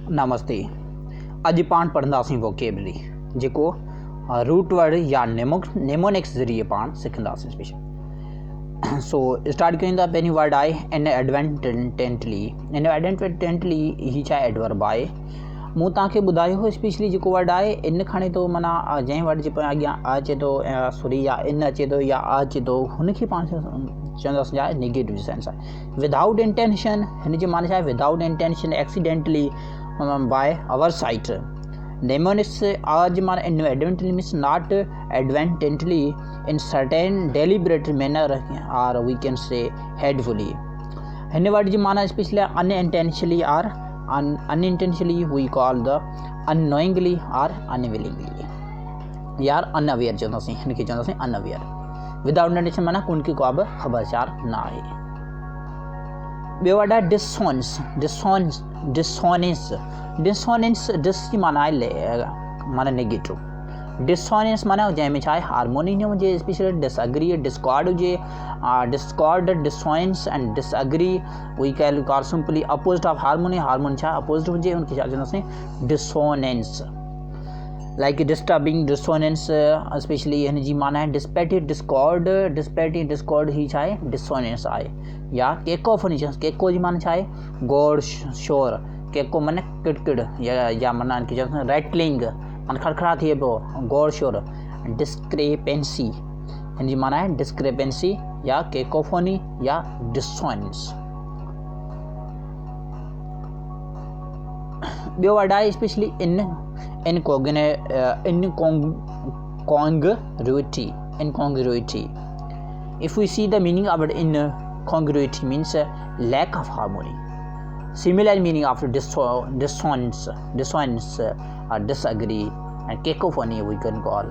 नमस्ते। अॼु पाण पढ़ंदासीं वोकेबलरी जेको रूट वर्ड या नेमोनिक्स ज़रिए पाण सिखंदासीं स्पेशल। सो स्टार्ट कयूं था। पहिरीं वर्ड आहे इनएडवर्टेंटली। इनएडवर्टेंटली ही छा आहे? एडवर्ब आहे। मूं तव्हांखे ॿुधायो हो स्पेशली जेको वर्ड आहे इन खणे थो, माना जंहिं वर्ड जे अॻियां अचे थो सॉरी या इन अचे थो या अचे थो हुनखे पाण चवंदासीं छा आहे? नेगेटिव सेंस आहे। विदाउट इंटेंशन, हिन जी माना छा आहे? Without intention, accidentally, by our side. Mnemonics आज मान inadvertently means not advertently in certain deliberate manner or we can say headfully. हिन वर्ड जी माना specially unintentionally or unintentionally we call the unknowingly or unwillingly यार unaware चवंदासीं, हिनखे चवंदासीं unaware। Without intention माना उनखे को बि ख़बरचार न आहे। ॿियो वर्ड आहे डिसोनेंस। डिसोनेंस डिस जी माना आहे माना नेगेटिव। डिसोनेंस माना जंहिंमें छा आहे? हारमोनी न हुजे, स्पेशली डिसएग्री, डिस्कॉर्ड हुजे। Discord, dissonance and disagree we can call simply opposite of harmony. Harmony छा अपोजिट हुजे उनखे छा चवंदासीं? Dissonance. Like disturbing, dissonance specially हिन जी माना आहे डिस्पैटी, डिस्कॉर्ड। डिस्पैटी, डिस्कॉर्ड ही छा आहे? डिसोनेंस आहे। या केकोफनी, केको जी माना छा आहे? गोड़ शोर। केको माना किड़किड़ या माना इनके चवंदा रैटलिंग माना खड़खड़ा थिए पियो, गोड़ शोर। डिस्क्रेपेंसी, हिन जी माना आहे डिस्क्रेपेंसी या केकोफोनी या डिसोनेंस। ॿियो वर्ड आहे specially incongruity. If we see the meaning of incongruity means lack of harmony. Similar meaning of dissonance or disagree and cacophony we can call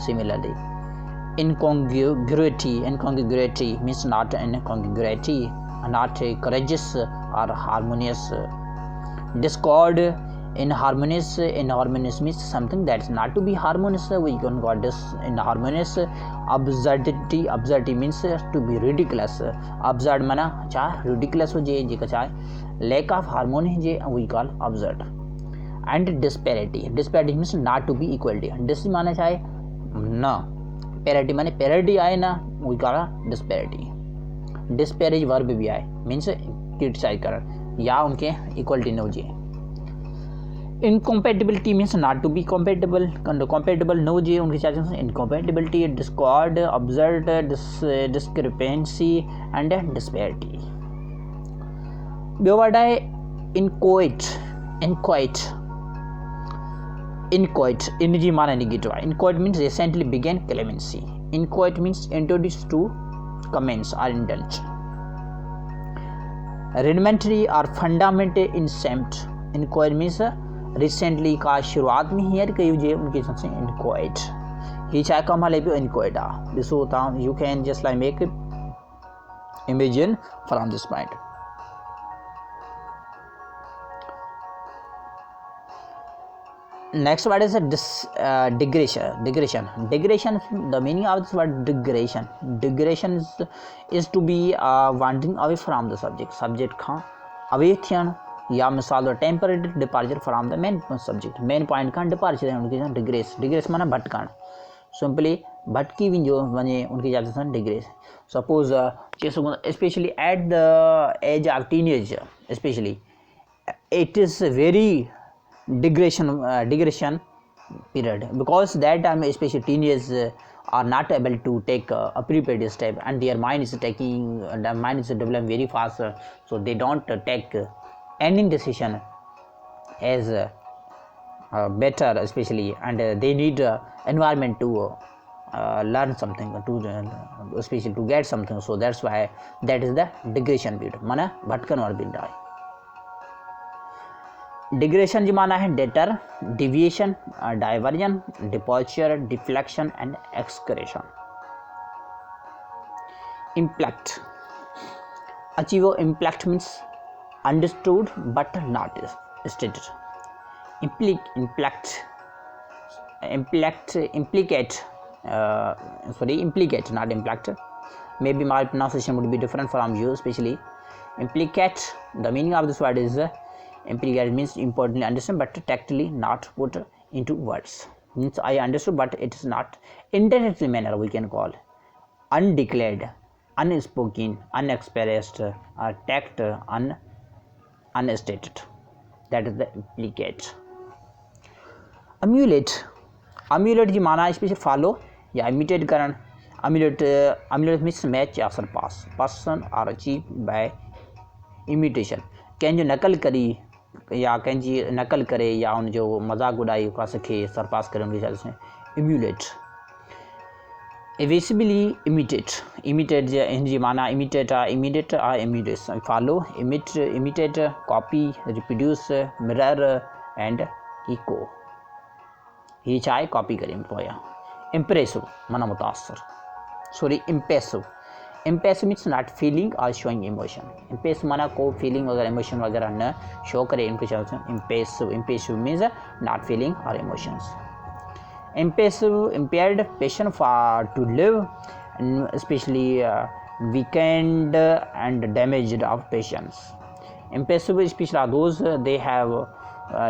similarly. Incongruity means not incongruity, not courageous or harmonious. Discord, inharmonious means something that is not to be harmonious, we can call this inharmonious. Absurdity means to be ridiculous. Absurd माना छा? ridiculous हुजे, जेका छा आहे lack of harmony हुजे we call absurd. And disparity means not to be equality. dis माना छा आहे? न। parity माने parity आहे ना, we call disparity. disparage verb भी आहे, means criticize करण या उनके इक्वलिटी न हुजे। Incompatibility means not to be compatible, compatible न हुजे उनके छा चवंदा? Incompatibility. Discord, absurd, discrepancy and disparity. ॿियो वर्ड आहे इनक्वाइट। इन जी माना नेगेटिव आहे। Inchoate means recently begin clemency. Inchoate means introduce to commence और इंडल्ज। रेडिमेंटरी और फंडामेंट इंसेम्ट। इनक्वाइट मीन्स रिसेंटली का शुरुआत में हींअर कई हुजे उनके सबसे इनक्वाइट। ही छा कमु हले पियो? इनक्वाइट आहे। ॾिसो तव्हां, you can just like make imagine from this point. Next word is digression. The meaning of this word digression is to be wandering away from the subject Khan away थियण या मिसाल तौर temporary departure from the main subject, main point Khan departure है उनके साथ digress माना भटकण। simply भटकी वञे उनके साथ digress। suppose especially at the age of teenage, especially it is very digression period, because that time especially teenagers are not able to take a prepared step and their mind is developing very fast, so they don't take any decision as better especially, and they need environment to learn something, to especially to get something, so that's why that is the digression period माना भटकन वाला period है। Digression जी माना है detour, deviation, diversion, departure, deflection and excursion. Impact. Achieve impact means understood but not stated. implicate not impact, maybe my pronunciation would be different from you, especially implicate. The meaning of this word is Empirically means importantly understand but tactily not put into words. Means I understood but it is not indirectly manner we can call. Undeclared, unspoken, unexpressed, tact, unstated. That is the implicate. Emulate की माना specially follow या imitate करन. Emulate means match या surpass. Person or achieve by imitation. कहीं जो नकल करी या कहीं जी नकल करे या उन जो मजाक उड़ाई का सके सरपास करे उनके साथ में emulate. Evasively imitate जी माना imitate or emulate. Follow, imitate, copy, reproduce, mirror and echo. ही चाहे कॉपी करें पोया. Impressive मना मुतासर. Impassive. Impassive means not feeling or showing emotion. Impassive माना को feeling वगैरह emotion वगैरह न show करे इनके साथ. Impassive means not feeling or emotions. Impassive, impaired, patient for to live, and especially weakened and damaged of patience. Impassive especially are those they have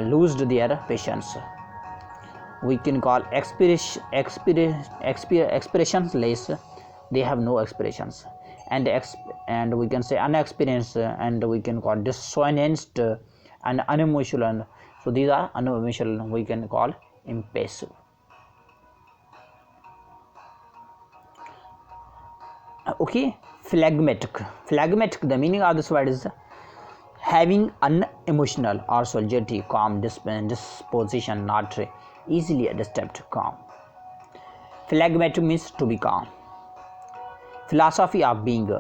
lost their patience. We can call expressionless, they have no expressions, and we can say unexperienced, and we can call dissonant and unemotional. So these are unemotional, we can call impassive. Okay, phlegmatic, the meaning of this word is having unemotional or solitary, calm disposition, not easily disturbed, calm. Phlegmatic means to be calm. Philosophy of being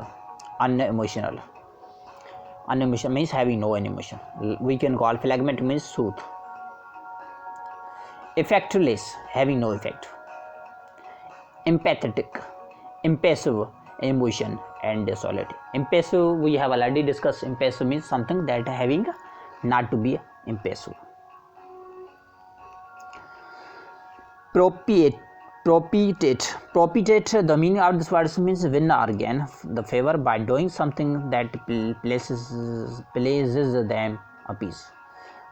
unemotional. Unemotional means having no emotion. We can call phlegmatic means sooth. Effectless, having no effect. Empathetic, impassive, emotion and solitude. Impassive we have already discussed. Impassive means something that having not to be impassive. Propitiate, the meaning of this word means win or gain the favor by doing something that pleases them a peace.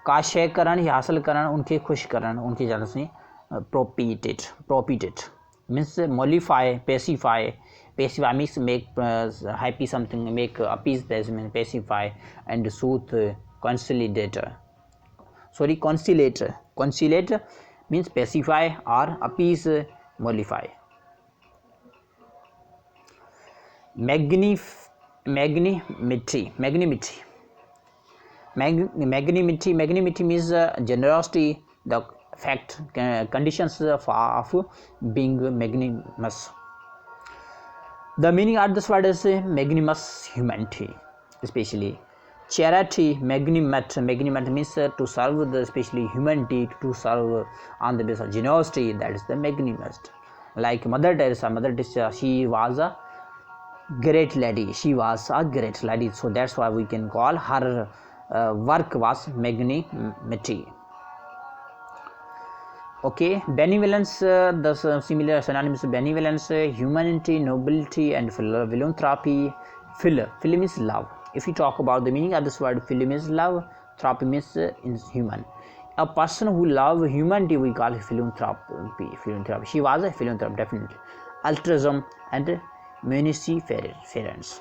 काशय करण या हासिल करण उनके खुश करण उनकी ज़्यादा से propitiate means mollify, pacify means make happy something, make appease means pacify, and soothe, conciliate means pacify or appease, mollify. Magnanimity means generosity, the fact, conditions of being magnanimous. The meaning of this word is magnanimous humanity, especially charity. Magnanimity means to serve the especially humanity, to serve on the basis of generosity. That is the magnanimous. Like Mother Teresa, she was a great lady. So that's why we can call her work was magnanimity. Okay, benevolence, the similar synonyms: benevolence, humanity, nobility, and philanthropy. Phil means love. If we talk about the meaning of this word, phil means love, therapy means human. A person who loves humanity we call philanthropy. She was a philanthropist, definitely. Altruism and munificence.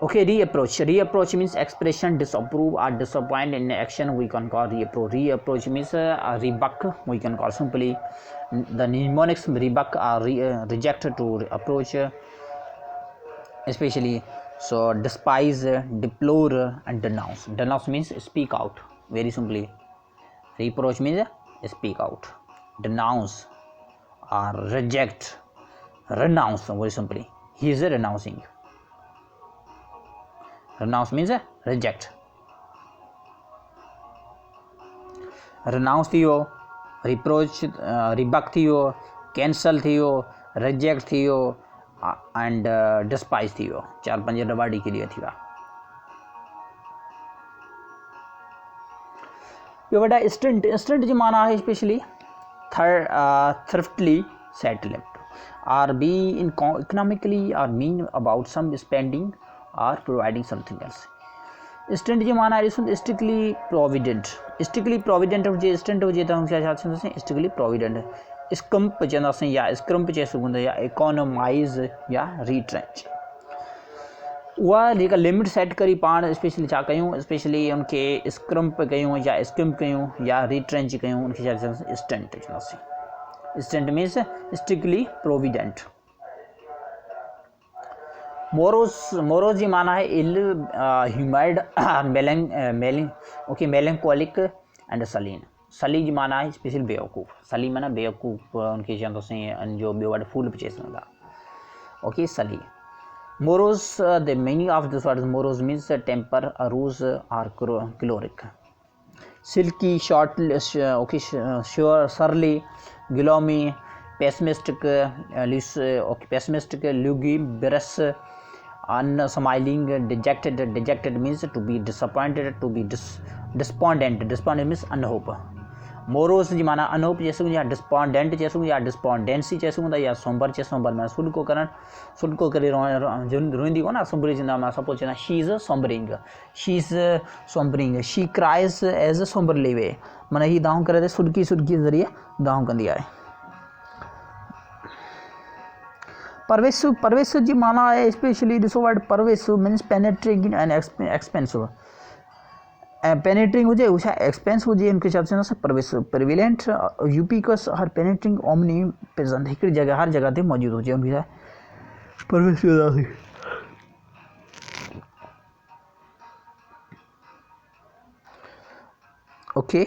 Okay, reapproach means expression disapprove or disappoint in action, we can call reapproach means rebuck, we can call simply. The mnemonics rebuck or reject to approach, especially. So despise, deplore and denounce means speak out, very simply. Reproach means speak out, denounce or reject, renounce, very simply. He is renouncing. Renounce means reject. Renounce थियो, reproach, rebuck थियो, cancel थियो, reject थियो and despise थियो. 4-5 word के लिए थिया. ये बड़ा instant जो माना है especially thriftily settled or be in economically or mean about some spending or providing something else. Stint जी माना ॾिसूं स्ट्रिक्टली प्रोविडेंट हुजे स्टेंट हुजे त हुनखे छा चवंदासीं स्ट्रिक्टली प्रोविडेंट स्कम्प चवंदासीं या स्क्रम्प चई सघूं था या इकोनोमाइज़ या रीट्रेंच उहा जेका लिमिट सेट करी पाण स्पेशली छा कयूं स्पेशली उनखे स्क्रम्प कयूं या स्किम्प कयूं या रीट्रेंच कयूं उनखे छा चवंदासीं स्टेंट चवंदासीं stint means strictly provident morose जी माना है इल ह्यूमर्ड मेलंकोलिक एंड सली जी माना है स्पेशल बेवकूफ़ सली माना बेवकूफ़ उनके चवंदासीं जो ॿियो वर्ड फूल बि चई सघंदा ओके सली morose the meaning of this word morose means temper अरूज or choleric sulky short okay sure surly gloomy pessimistic lugubrious unsmiling dejected means to be disappointed to be despondent means unhope morose जी माना unhope चई सघूं या despondent चई सघूं या डिस्पॉन्डेंसी चई सघूं था या सोंबर चई सोंबर माना सुडको करे रोईंदी कोन आहे सुंबरी चवंदा मां सपोज चवंदा she is sombering she cries as sombrely वे माना हीअ दाऊं करे सुडकी ज़रिए दाऊं कंदी आहे परवेसिव जी माना है स्पेशली ॾिसो word pervasive means penetrating and expensive ऐं पेनेट्रिंग हुजे हू छा एक्सपेंस हुजे उनखे छा चवंदासीं परवेसिव प्रिविलेंट यूपीकस हर पेनेट्रिंग ओमनी प्रेजेंट हिकिड़ी जगह हर जगह ते मौजूदु हुजे उनखे छा pervasive okay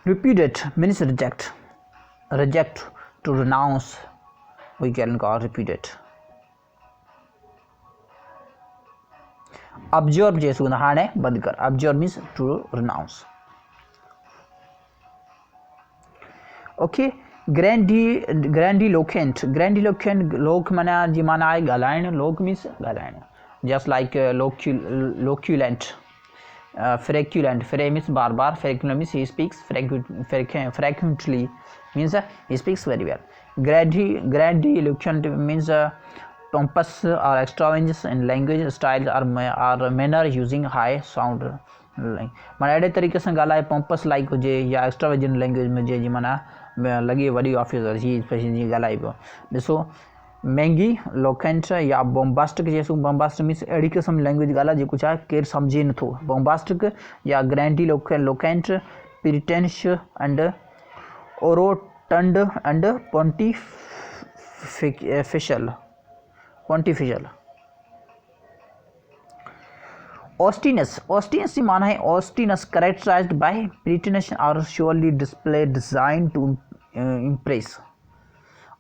repudiate means reject to renounce we can call repeated absorb चई सघूं था हाणे बंदि कर absorb means to renounce okay grandiloquent लोक माना जी माना आहे ॻाल्हाइण लोक means ॻाल्हाइण just like loculent frequent means bar frequent means he speaks frequently means he speaks very well grandiloquent means pompous or extravagant in language styles or manner using high sound माना अहिड़े तरीक़े सां ॻाल्हाए पोम्पस लाइक हुजे या extravagant language में हुजे जी माना लॻे वॾी ऑफिसर जी जीअं ॻाल्हाए पियो ॾिसो महांगी लोकेंट या बॉम्बास्टिक चई सघूं बॉम्बास्टिक मीन्स अहिड़ी क़िस्म लैंग्वेज ॻाल्हाए जेको छा केरु सम्झे नथो बॉम्बास्टिक या ग्रैंडिलोकेंट प्रिटेंश एंड ओरोटंड एंड pontificial ostinous की माना है ostinous characterized by pretension or surely display designed to impress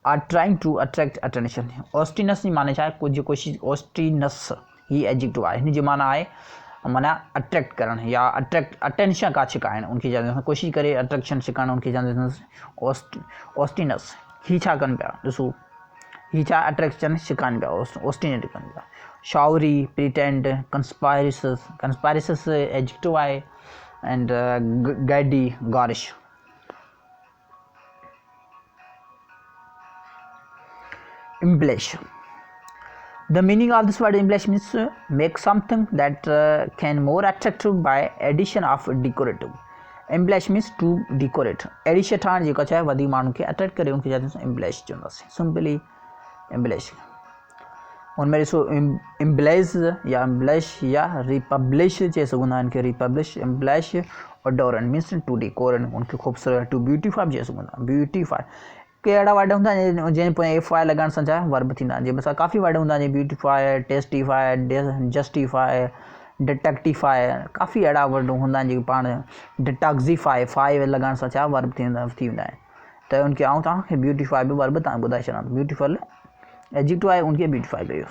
or trying to attract attention ostinous की माना है कुछ कोशिश ostinous ही एडजेक्टिव आहे हिन जी माना आहे माना अट्रैक्ट करण या अटेंशन का छिकाइण उनखे चवंदा कोशिशि करे अट्रैक्शन छिकाइण उनखे चवंदा ऑस्टिनस ही छा कनि पिया ॾिसो ही छा अट्रैक्शन छिकाइनि पिया ऑस्टिनेट कनि पिया शावरी प्रिटेंड कंस्पायरिसस एडजेक्टिव आहे and गैडी गारिश embellish the meaning of this word embellish means make something that can more attractive by addition of decorative embellish means to decorate addition ठाण जेको आहे वधी माण्हू खे अट्रैक्ट करे उनखे चवंदासीं embellish चवंदासीं सिंपली embellish उनमें ॾिसो embellish या republish चई सघंदा आहिनि कि republish embellish adorn means to decorate उनखे खूबसूरत to beautify चई सघंदा beautify कहिड़ा वर्ड हूंदा आहिनि जंहिं पोइ एफ वाई लॻाइण सां छा वर्ब थींदा आहिनि जंहिंमें काफ़ी वर्ड हूंदा आहिनि ब्यूटीफाई टेस्टीफाई जस्टिफाई डिटेक्टिफाई काफ़ी अहिड़ा वर्ड हूंदा आहिनि जेके पाण डिटॉक्सीफाई फाई लॻाइण सां छा वर्ब थी वेंदा आहिनि त उनखे आउं तव्हांखे ब्यूटीफाई बि वर्ब तव्हां ॿुधाए छॾां ब्यूटीफुल एडजेक्टिव आहे उनखे ब्यूटीफाई कयो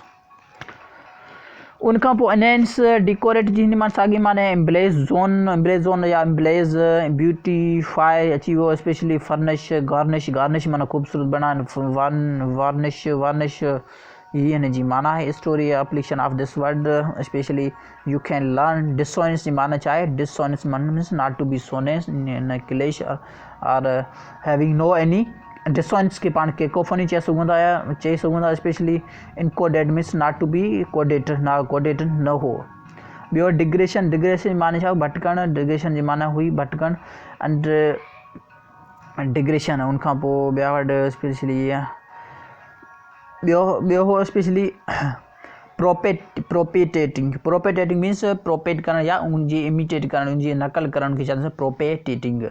उनखां पोइ एनहेंस डेकोरेट जी हिन मां साॻी माना एम्ब्लेज ज़ोन या एम्ब्लेज ब्यूटीफाई अची वियो स्पेशली फर्निश गार्निश माना ख़ूबसूरत बणाइण वार्निश ही हिन जी माना आहे story application of this word specially you can learn dishonest जी माना छा आहे dishonest means not to be honest in clash और हैविंग नो एनी डिसऑनेस्ट के पाण केकोफनी चई सघूं था specially encoded means not to be coded न हो ॿियो डिग्रेशन जी माना छा भटकणु डिग्रेशन जी माना हुई भटकणु एंड डिग्रेशन उन खां पोइ ॿिया वर्ड स्पेशली ॿियो हो स्पेशली प्रोपेटेटिंग मीन्स प्रोपेट करणु या उनजी इमिटेट करणु उनजी नक़ल करणु खे चवंदासीं प्रोपेटेटिंग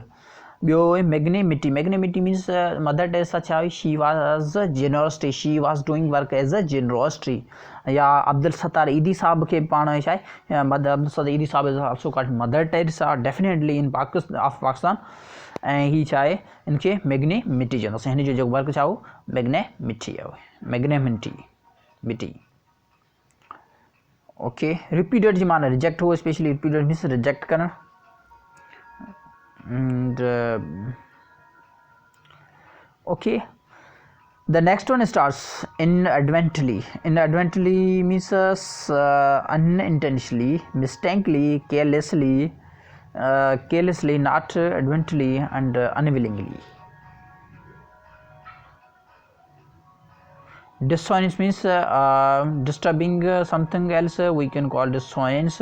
ॿियो मैग्नेमिटी मीन्स मदर टेरेसा छा हुई she was generosity she was doing work as a generosity या अब्दुल सत्तार ईदी साहब खे पाण छा आहे अब्दुल सत्तार ईदी साहब is also called mother Teresa definitely in Pakistan ऐं हीअ छा आहे इनखे मैग्नेमिटी चवंदासीं हिन जो जेको वर्क छा हो मैग्नेमिटी ओके रिपीटेड जी माना रिजेक्ट हो स्पेशली रिपीटेड मीन्स रिजेक्ट करणु and okay the next one starts inadvertently means unintentionally mistakenly carelessly not advertently and unwillingly. Dissonance means disturbing something else we can call dissonance